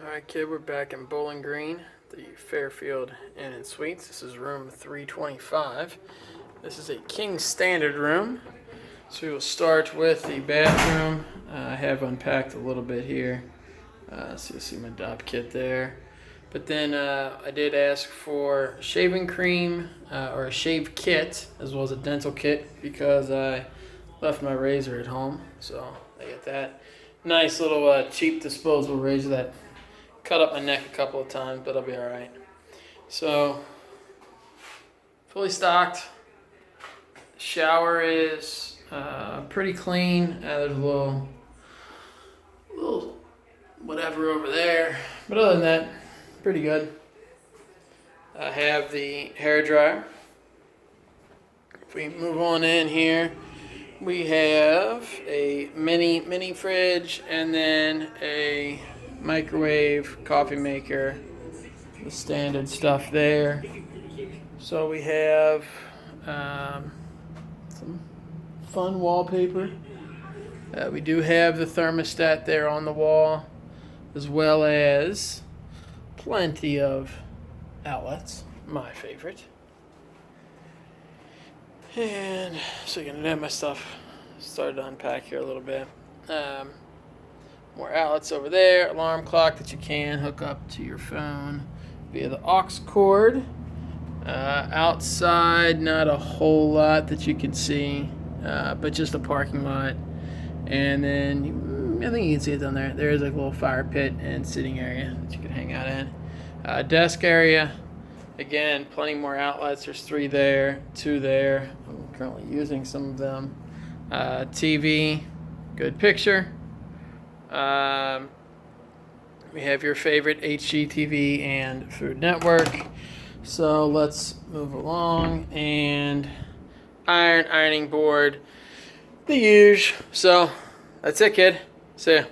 Alright, kid, we're back in Bowling Green, the Fairfield Inn and Suites. This is room 325. This is a king standard room. So we will start with the bathroom. I have unpacked a little bit here. So you'll see my dop kit there. But then I did ask for shaving cream or a shave kit as well as a dental kit because I left my razor at home. So I get that nice little cheap disposable razor that cut up my neck a couple of times, but I'll be all right. So, fully stocked. Shower is pretty clean. There's a little whatever over there, but other than that, pretty good. I have the hair dryer. If we move on in here, we have a mini fridge and then a microwave, coffee maker, the standard stuff there. So we have some fun wallpaper. We do have the thermostat there on the wall, as well as plenty of outlets, my favorite. And so you're gonna have my stuff started to unpack here a little bit. More outlets over there, alarm clock that you can hook up to your phone via the aux cord. Outside, not a whole lot that you can see, but just a parking lot. And then, I think you can see it down there. There is like a little fire pit and sitting area that you can hang out in. Desk area, again, plenty more outlets. There's 3 there, 2 there. I'm currently using some of them. TV, good picture. We have your favorite HGTV and Food Network. So let's move along. And ironing board, the usual. So that's it, kid. See ya.